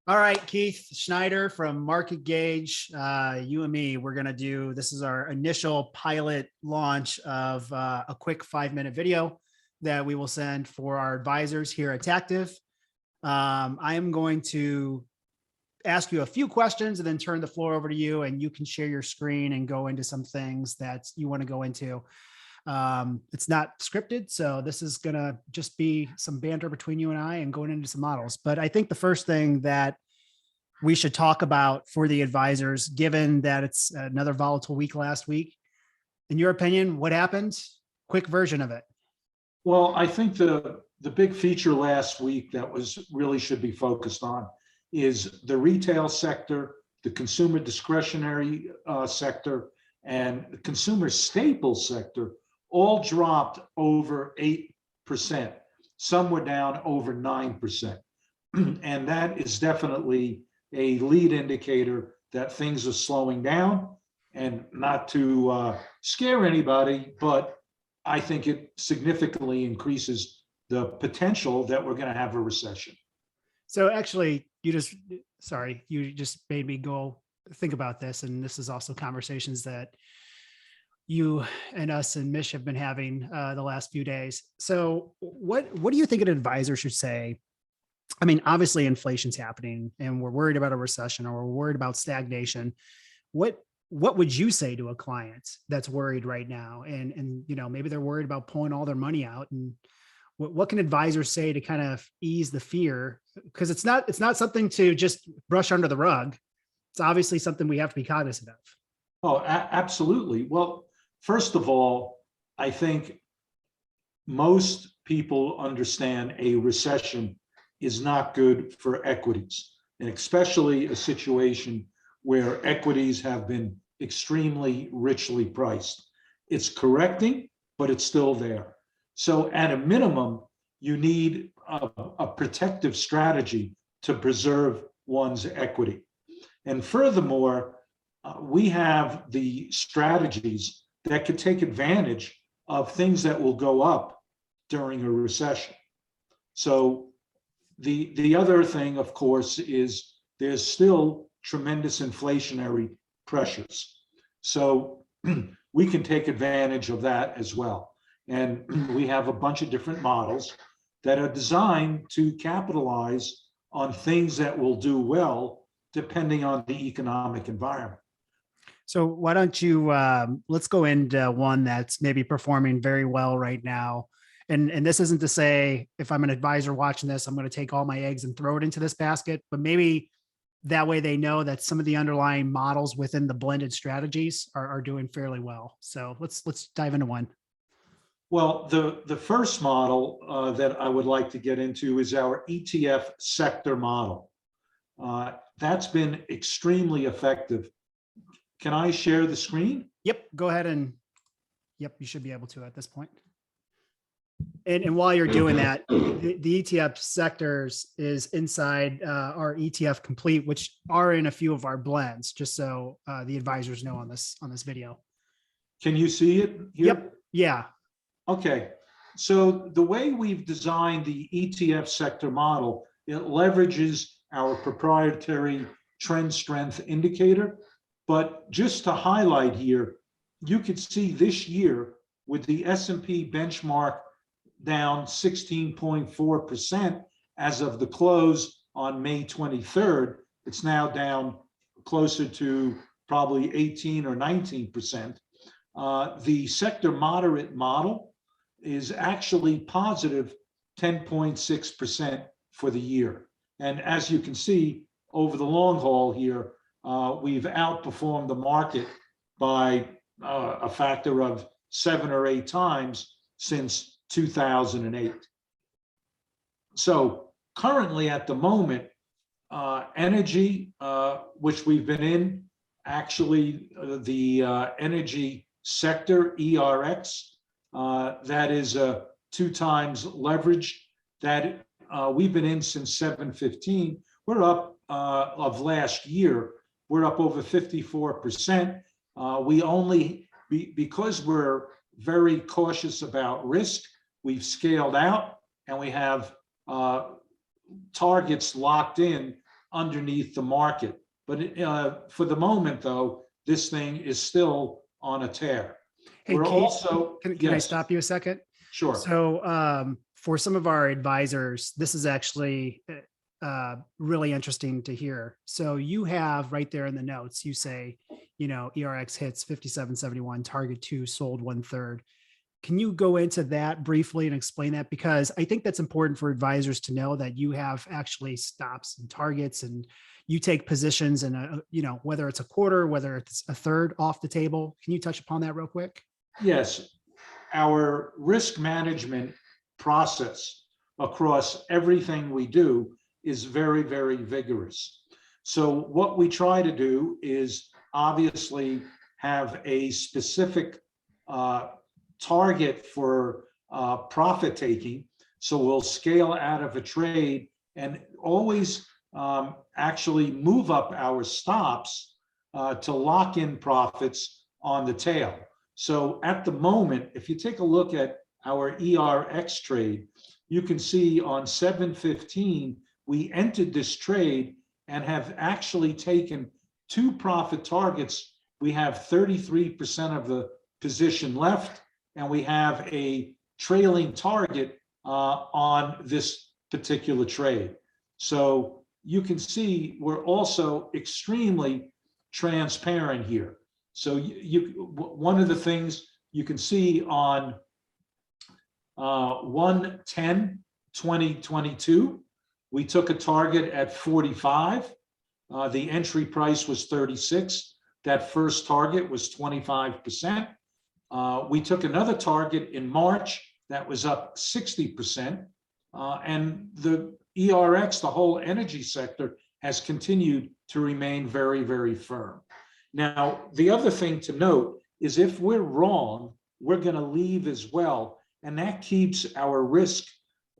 All right, Keith Schneider from MarketGauge, you and me, we're going to do, this is our initial pilot launch of a quick 5-minute video that we will send for our advisors here at Tactive. I am going to ask you a few questions and then turn the floor over to you, and you can share your screen and go into some things that you want to go into. It's not scripted, so this is going to just be some banter between you and I and going into some models. But I think the first thing that we should talk about for the advisors, given that it's another volatile week last week, in your opinion, what happened? Quick version of it. Well, I think the big feature last week that was really should be focused on is the retail sector, the consumer discretionary sector, and the consumer staples sector all dropped over 8%. Some were down over 9%. And that is definitely a lead indicator that things are slowing down. And not to scare anybody, but I think it significantly increases the potential that we're going to have a recession. So actually, you just made me go think about this. And this is also conversations that you and us and Mish have been having the last few days. So what do you think an advisor should say? I mean, obviously inflation's happening and we're worried about a recession or we're worried about stagnation. What would you say to a client that's worried right now? And you know, maybe they're worried about pulling all their money out, and what can advisors say to kind of ease the fear? Because it's not something to just brush under the rug. It's obviously something we have to be cognizant of. Oh, absolutely. Well, first of all, I think most people understand a recession is not good for equities, and especially a situation where equities have been extremely richly priced. It's correcting, but it's still there. So at a minimum, you need a protective strategy to preserve one's equity. And furthermore, we have the strategies that could take advantage of things that will go up during a recession. So the other thing, of course, is there's still tremendous inflationary pressures. So we can take advantage of that as well. And we have a bunch of different models that are designed to capitalize on things that will do well depending on the economic environment. So why don't you, let's go into one that's maybe performing very well right now. And this isn't to say if I'm an advisor watching this, I'm going to take all my eggs and throw it into this basket, but maybe that way they know that some of the underlying models within the blended strategies are doing fairly well. So let's dive into one. Well, the first model that I would like to get into is our ETF sector model. That's been extremely effective. Can I share the screen? Yep, go ahead and yep, you should be able to at this point. And while you're doing that, the ETF sectors is inside our ETF complete, which are in a few of our blends, just so the advisors know on this video. Can you see it here? Yep. Yeah. Okay. So the way we've designed the ETF sector model, it leverages our proprietary trend strength indicator. But just to highlight here, you could see this year with the S&P benchmark down 16.4% as of the close on May 23rd. It's now down closer to probably 18 or 19%. The sector moderate model is actually positive 10.6% for the year. And as you can see, over the long haul here, we've outperformed the market by a factor of 7 or 8 times since 2008. So currently at the moment, energy, which we've been in, actually the energy sector, ERX, that is 2 times leverage that we've been in since 7/15. We're up of last year, we're up over 54%. We only, because we're very cautious about risk, we've scaled out and we have targets locked in underneath the market. But for the moment, though, this thing is still on a tear. Hey, We're Keith, also, can I yes, stop you a second? sure. So for some of our advisors, this is actually really interesting to hear. So you have right there in the notes, you say, ERX hits 57.71, target 2, sold 1/3. Can you go into that briefly and explain that? Because I think that's important for advisors to know that you have actually stops and targets, and you take positions and, whether it's a quarter, whether it's a third off the table. Can you touch upon that real quick? Yes, our risk management process across everything we do is very, very vigorous. So what we try to do is obviously have a specific target for profit taking. So we'll scale out of a trade and always actually move up our stops to lock in profits on the tail. So at the moment, if you take a look at our ERX trade, you can see on 7/15, we entered this trade and have actually taken 2 profit targets. We have 33% of the position left, and we have a trailing target on this particular trade. So you can see we're also extremely transparent here. So one of the things you can see on 1/10/2022, we took a target at 45. The entry price was 36. That first target was 25%. We took another target in March that was up 60%. And the ERX, the whole energy sector, has continued to remain very, very firm. Now, the other thing to note is if we're wrong, we're going to leave as well. And that keeps our risk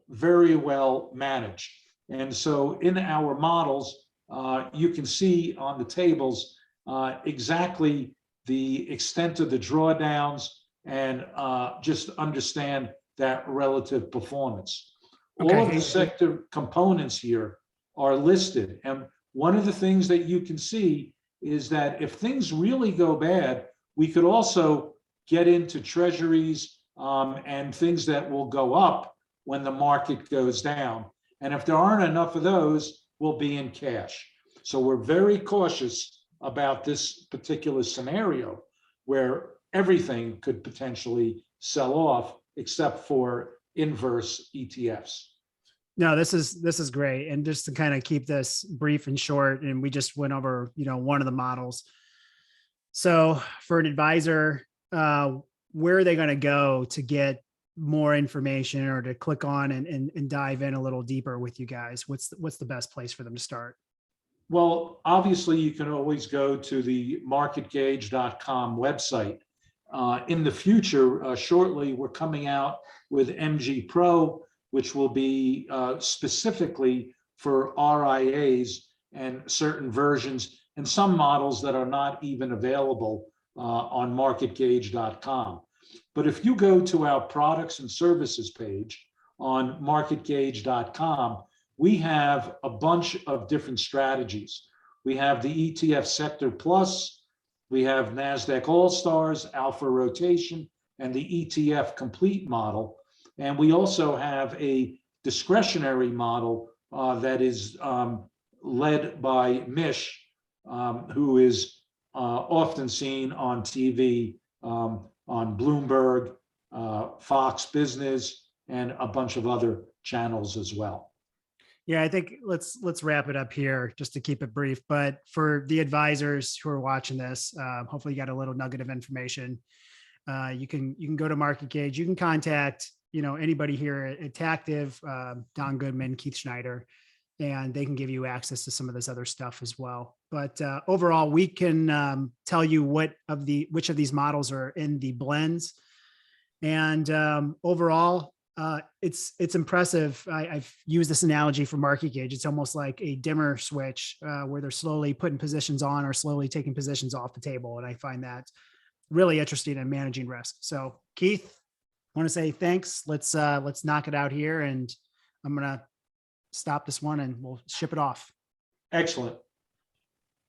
very well managed. And so in our models, you can see on the tables exactly the extent of the drawdowns and just understand that relative performance. Okay. All of the sector components here are listed. And one of the things that you can see is that if things really go bad, we could also get into treasuries and things that will go up when the market goes down. And if there aren't enough of those, we'll be in cash. So we're very cautious about this particular scenario where everything could potentially sell off except for inverse ETFs. No, this is great. And just to kind of keep this brief and short, and we just went over, one of the models. So for an advisor, where are they going to go to get more information or to click on and dive in a little deeper with you guys? What's the best place for them to start? Well, obviously, you can always go to the MarketGauge.com website. In the future, shortly, we're coming out with MG Pro, which will be specifically for RIAs and certain versions and some models that are not even available on MarketGauge.com. But if you go to our products and services page on MarketGauge.com, we have a bunch of different strategies. We have the ETF Sector Plus, we have NASDAQ All-Stars, Alpha Rotation, and the ETF Complete model. And we also have a discretionary model that is led by Mish, who is often seen on TV, on Bloomberg, Fox Business, and a bunch of other channels as well. Yeah, I think let's wrap it up here just to keep it brief. But for the advisors who are watching this, hopefully you got a little nugget of information. You can go to MarketGauge. You can contact anybody here at Tactive, Don Goodman, Keith Schneider, and they can give you access to some of this other stuff as well. But overall, we can tell you which of these models are in the blends, and overall, it's impressive. I've used this analogy for MarketGauge. It's almost like a dimmer switch where they're slowly putting positions on or slowly taking positions off the table, and I find that really interesting in managing risk. So, Keith, I want to say thanks. Let's knock it out here, and I'm gonna stop this one and we'll ship it off. Excellent.